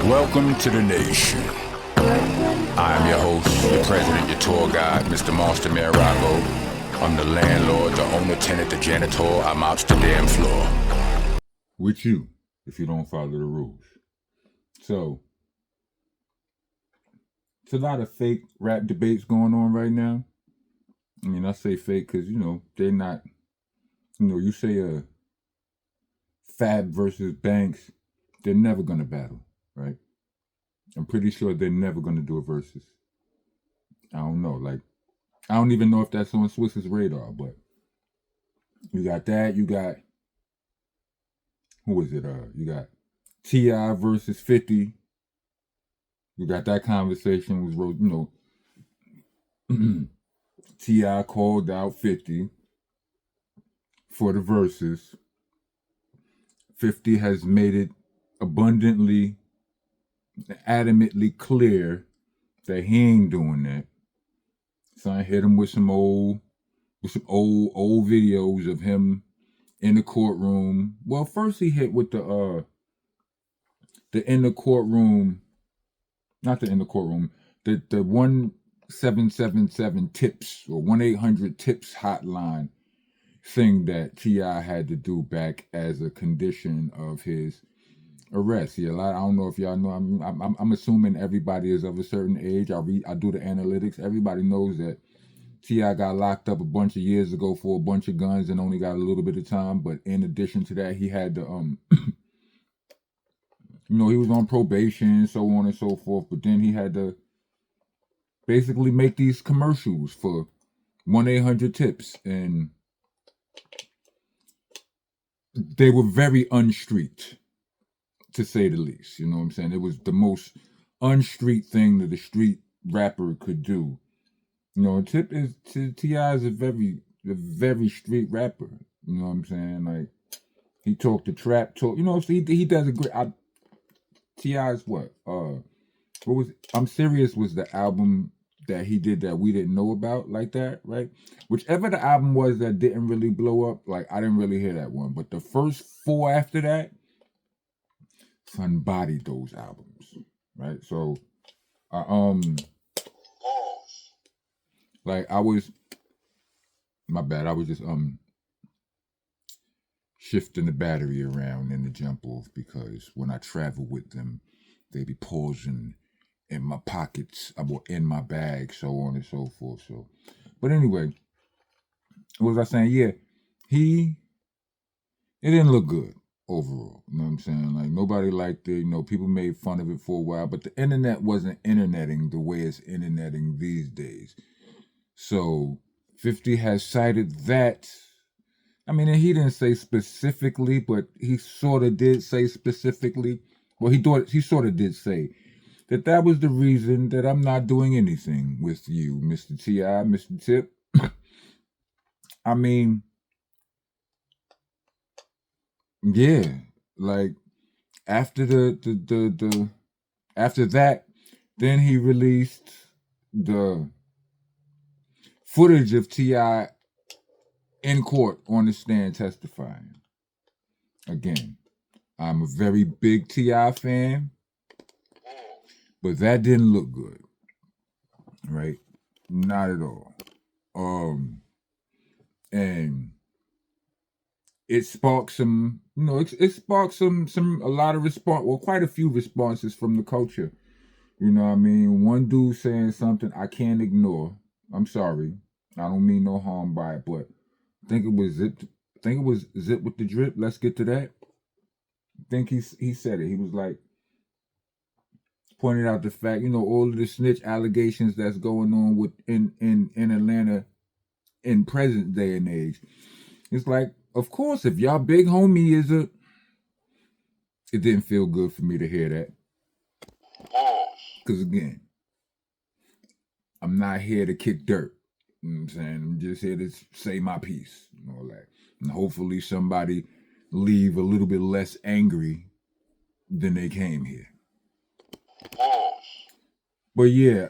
Welcome to the nation. I am your host, your president, your tour guide, Mr. Monster Mirago. I'm the landlord, the owner, tenant, the janitor. I mops the damn floor. With you, if you don't follow the rules. So, it's a lot of fake rap debates going on right now. I mean, I say fake because, they're not, you say Fab versus Banks, they're never going to battle, right? I'm pretty sure they're never going to do a versus. I don't know. I don't even know if that's on Swiss's radar, but you got that. You got, who is it? You got T.I. versus 50. You got that conversation was, T.I. called out 50 for the verses. 50 has made it abundantly, adamantly clear that he ain't doing that. So I hit him with some old videos of him in the courtroom. Well, first he hit with the in the courtroom, not the in the courtroom, the 1777 tips or 1-800-TIPS hotline thing that T.I. had to do back as a condition of his arrest. I don't know if y'all know. I'm assuming everybody is of a certain age. I do the analytics. Everybody knows that T.I. got locked up a bunch of years ago for a bunch of guns and only got a little bit of time. But in addition to that, he had to he was on probation, so on and so forth. But then he had to basically make these commercials for 1-800-TIPS, and they were very unstreet, to say the least. You know what I'm saying? It was the most unstreet thing that a street rapper could do. T.I. is a very street rapper. You know what I'm saying? Like, he talked the trap talk. So he does a great. T.I.'s what was I'm Serious was the album that he did that we didn't know about like that, right? Whichever the album was that didn't really blow up, like, I didn't really hear that one. But the first 4 after that, son bodied those albums, right? So, I was just shifting the battery around in the jump off because when I travel with them, they be pausing in my pockets or in my bag, so on and so forth. So, but anyway, what was I saying? Yeah, it didn't look good overall. You know what I'm saying? Like, nobody liked it. People made fun of it for a while, but the internet wasn't interneting the way it's interneting these days. So 50 has cited that. I mean, and he didn't say specifically, but he sort of did say specifically. Well, he sort of did say that was the reason that I'm not doing anything with you, Mr. T.I., Mr. Tip. I mean, yeah, like, after after that, then he released the footage of T.I. in court on the stand testifying. Again, I'm a very big T.I. fan, but that didn't look good, right? Not at all. And it sparked some, it sparked a lot of response, well, quite a few responses from the culture. You know what I mean? One dude saying something I can't ignore. I'm sorry. I don't mean no harm by it, but I think it was Zip with the Drip. Let's get to that. I think he said it. He was like, pointed out the fact, all of the snitch allegations that's going on in Atlanta in present day and age. It's like, of course, if y'all big homie is it didn't feel good for me to hear that. Because again, I'm not here to kick dirt. You know what I'm saying? I'm just here to say my piece. And hopefully somebody leave a little bit less angry than they came here. But yeah,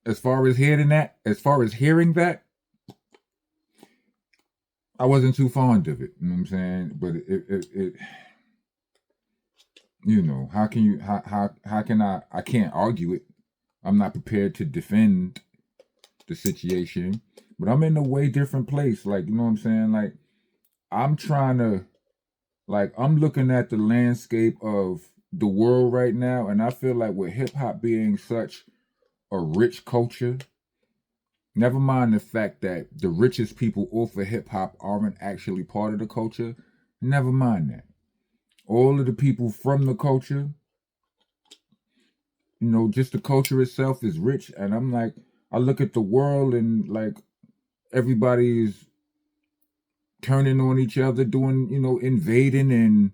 as far as hearing that, I wasn't too fond of it. You know what I'm saying? But you know, how can you how can I can't argue it. I'm not prepared to defend the situation, but I'm in a way different place. Like, you know what I'm saying? Like, I'm trying to, like, I'm looking at the landscape of the world right now, and I feel like with hip hop being such a rich culture, never mind the fact that the richest people off of hip hop aren't actually part of the culture, never mind that. All of the people from the culture, you know, just the culture itself is rich. And I'm like, I look at the world and like everybody's turning on each other, doing, you know, invading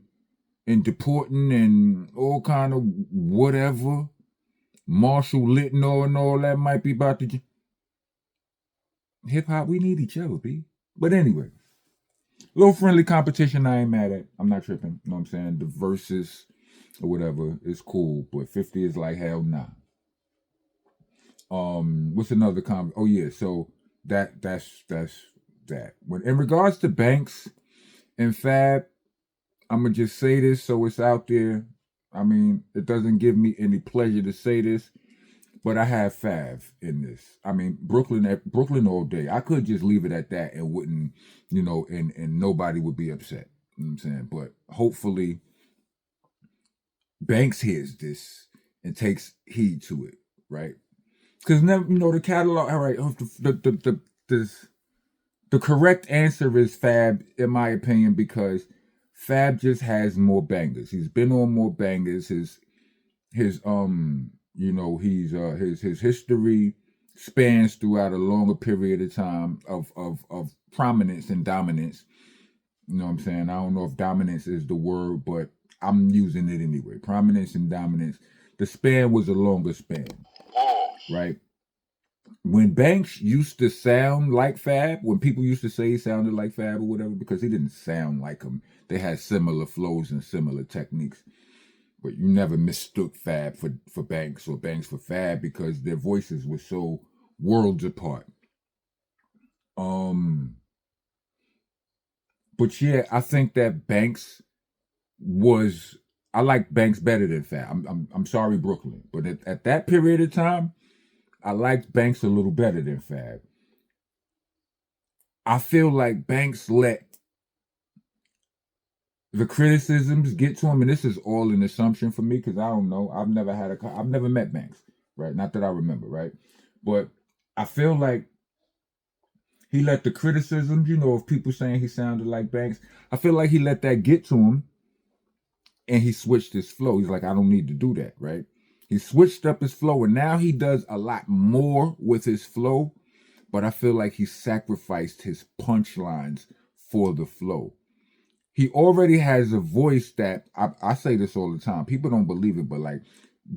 and deporting and all kind of whatever. Marshall Litno and all that might be about to hip hop. We need each other, B. But anyway, little friendly competition. I ain't mad at. I'm not tripping. You know what I'm saying? The verses or whatever is cool, but 50 is like hell nah. What's another comment? Oh yeah, so that's that. When in regards to Banks and Fab, I'm gonna just say this so it's out there. I mean, it doesn't give me any pleasure to say this, but I have Fab in this. I mean, Brooklyn all day. I could just leave it at that and wouldn't, you know, and nobody would be upset. You know what I'm saying? But hopefully Banks hears this and takes heed to it, right? Because never, you know, the catalog. All right, the correct answer is Fab, in my opinion, because Fab just has more bangers. He's been on more bangers. His you know, his history spans throughout a longer period of time of prominence and dominance. You know what I'm saying? I don't know if dominance is the word, but I'm using it anyway. Prominence and dominance. The span was a longer span, right? When Banks used to sound like Fab, when people used to say he sounded like Fab or whatever, because he didn't sound like him, they had similar flows and similar techniques. But you never mistook Fab for Banks or Banks for Fab because their voices were so worlds apart. But yeah, I think that Banks was. I like Banks better than Fab. I'm sorry, Brooklyn, but at that period of time, I liked Banks a little better than Fab. I feel like Banks let the criticisms get to him, and this is all an assumption for me because I don't know. I've never met Banks, right? Not that I remember, right? But I feel like he let the criticisms, you know, of people saying he sounded like Banks. I feel like he let that get to him, and he switched his flow. He's like, I don't need to do that, right? He switched up his flow, and now he does a lot more with his flow. But I feel like he sacrificed his punchlines for the flow. He already has a voice that I say this all the time. People don't believe it, but like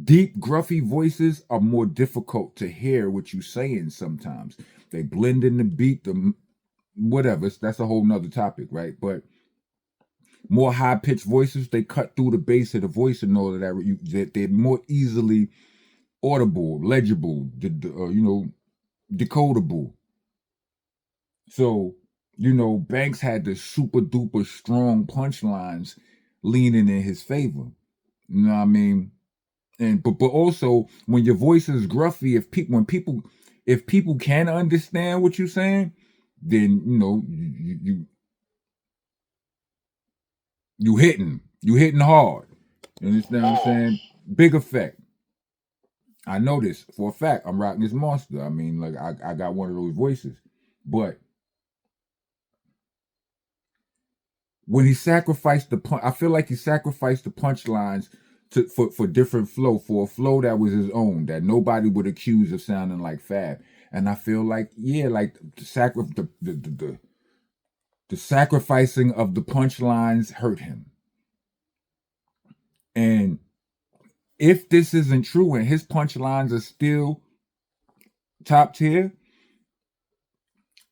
deep, gruffy voices are more difficult to hear what you're saying sometimes. They blend in the beat, the whatever. That's a whole nother topic, right? But more high-pitched voices, they cut through the bass of the voice and all of that. They're more easily audible, legible, you know, decodable. So, you know, Banks had the super duper strong punchlines leaning in his favor. You know what I mean? And but also when your voice is gruffy, if people can understand what you're saying, then you know you hitting hard. You understand what I'm saying? Big effect. I know this for a fact. I'm rocking this monster. I mean, like I got one of those voices, but when he sacrificed the punch, I feel like he sacrificed the punchlines for different flow, for a flow that was his own, that nobody would accuse of sounding like Fab. And I feel like, yeah, like the sacrificing of the punchlines hurt him. And if this isn't true and his punchlines are still top tier,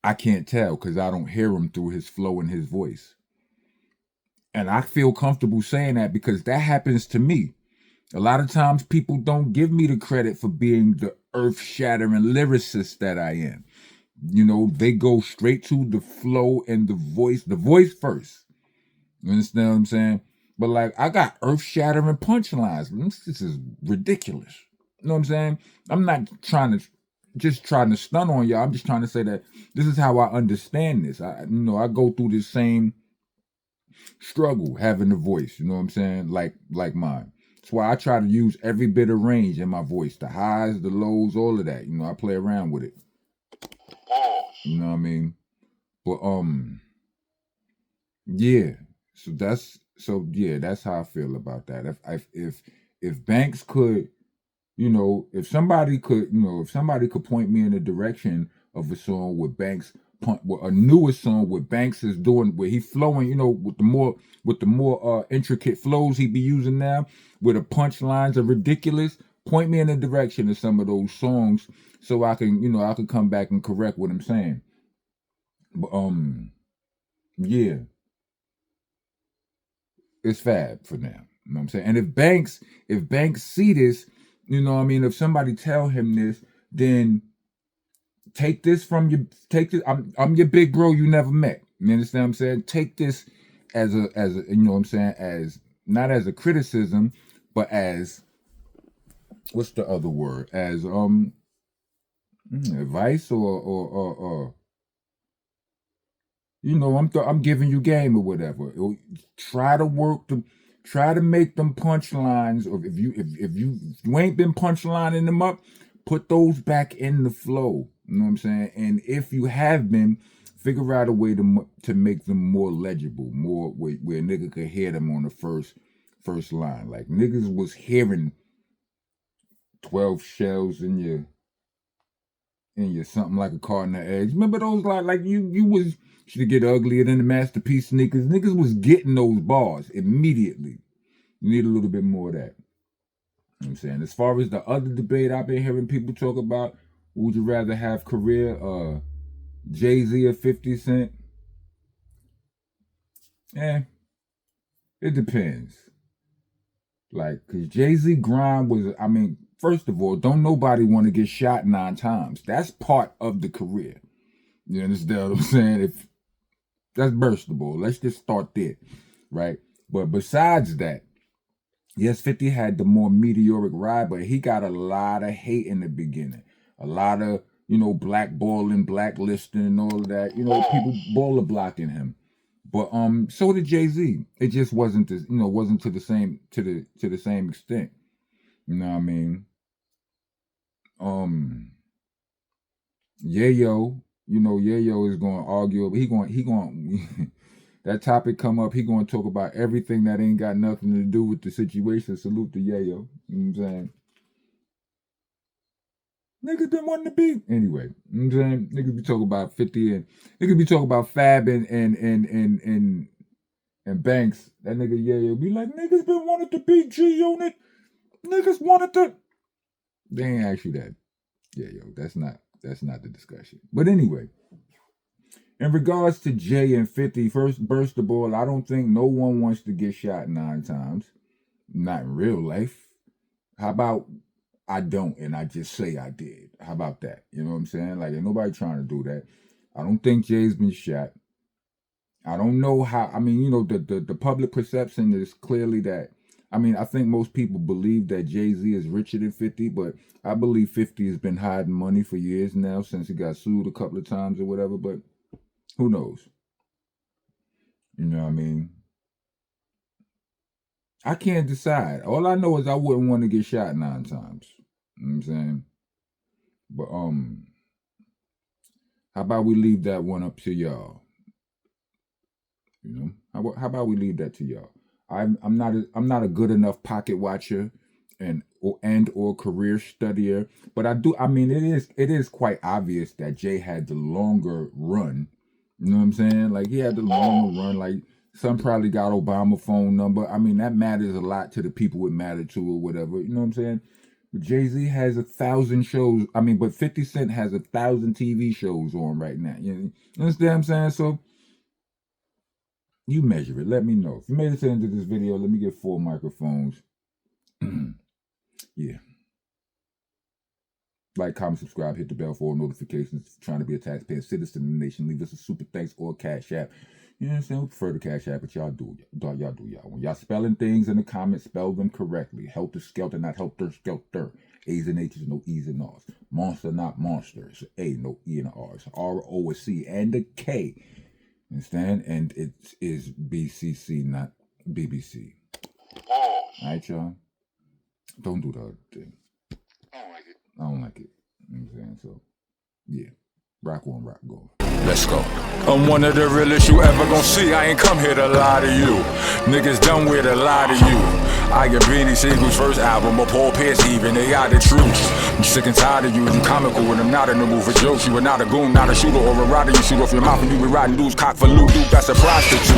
I can't tell because I don't hear him through his flow and his voice. And I feel comfortable saying that because that happens to me. A lot of times people don't give me the credit for being the earth-shattering lyricist that I am. You know, they go straight to the flow and the voice first. You understand what I'm saying? But like, I got earth-shattering punchlines. This is ridiculous. You know what I'm saying? I'm not trying to stun on y'all. I'm just trying to say that this is how I understand this. I go through this same struggle having a voice. You know what I'm saying? Like mine. That's why I try to use every bit of range in my voice, the highs, the lows, all of that. I play around with it. You know what I mean? But yeah. That's how I feel about that. If Banks could, if somebody could point me in the direction of a song with Banks, a newer song with Banks is doing, where he flowing, with the more intricate flows he be using now, where the punchlines are ridiculous. Point me in the direction of some of those songs so I can come back and correct what I'm saying. But yeah, it's Fab for now. You know what I'm saying? And if Banks see this, if somebody tell him this, then take this. I'm your big bro you never met. You understand what I'm saying? Take this as a as not as a criticism, but as, what's the other word? As advice or I'm giving you game or whatever. Try to make them punchlines, or if you ain't been punchlining them up, put those back in the flow. You know what I'm saying? And if you have been, figure out a way to make them more legible, more where nigga could hear them on the first line. Like, niggas was hearing 12 shells in your something like a cardinal eggs. Remember those, like you was should get uglier than the masterpiece sneakers. Niggas was getting those bars immediately. You need a little bit more of that. You know what I'm saying? As far as the other debate I've been hearing people talk about, would you rather have career Jay-Z or 50 Cent? It depends. Like, cause Jay-Z grind was, first of all, don't nobody want to get shot 9 times. That's part of the career. You understand what I'm saying? If that's burstable, let's just start there, right? But besides that, yes, 50 had the more meteoric ride, but he got a lot of hate in the beginning. A lot of, blackballing, blacklisting, and all of that. People baller blocking him. But so did Jay-Z. It just wasn't to the same extent. You know what I mean? Yayo, Yayo is going to argue. He going that topic come up. He going to talk about everything that ain't got nothing to do with the situation. Salute to Yayo. You know what I'm saying? Niggas been wanting to be anyway. You know what I'm saying? Niggas be talking about 50 and niggas be talking about Fab and Banks. That nigga Yayo be like, niggas been wanting to be G Unit. Niggas wanted to. They ain't actually that. Yayo, that's not the discussion. But anyway, in regards to Jay and 50, first burst the ball, I don't think no one wants to get shot 9 times. Not in real life. How about I don't and I just say I did? How about that? You know what I'm saying? Like, ain't nobody trying to do that. I don't think Jay's been shot. I don't know how. The public perception is clearly that. I think most people believe that Jay-Z is richer than 50, but I believe 50 has been hiding money for years now since he got sued a couple of times or whatever, but who knows? You know what I mean? I can't decide. All I know is I wouldn't want to get shot 9 times. You know what I'm saying? But how about we leave that one up to y'all? How about we leave that to y'all? I'm not a good enough pocket watcher or career studier, but I do. It is quite obvious that Jay had the longer run. You know what I'm saying? Like, he had the longer run. Like, some probably got Obama phone number. That matters a lot to the people it mattered to or whatever. You know what I'm saying? But Jay-Z has 1,000 shows. But 50 Cent has 1,000 TV shows on right now. You understand what I'm saying? So you measure it. Let me know. If you made it to the end of this video, let me get 4 microphones. Yeah. Like, comment, subscribe, hit the bell for all notifications. Trying to be a taxpaying citizen in the nation. Leave us a super thanks or a cash app. You know what I'm saying? We prefer the cash app, but y'all do. Y'all. When y'all spelling things in the comments, spell them correctly. Helter skelter, not helter skelter. A's and H's, no E's and R's. Monster, not monster. It's A, no E and R's. R-O, a C, and a K. Understand? And it is BCC, not BBC. Alright, y'all? Don't do the other thing. I don't like it. You know what I'm saying? So, yeah. Rock on, rock go. Let's go. I'm one of the realest you ever gonna see. I ain't come here to lie to you. Niggas done with a lie to you. I get Beanie Siegel's first album, or Paul Pierce even, they got the truth. I'm sick and tired of you, you comical when I'm not in the mood for jokes. You are not a goon, not a shooter or a rider. You shoot off your mouth and you be riding dudes, cock for loot, dude, that's a prostitute.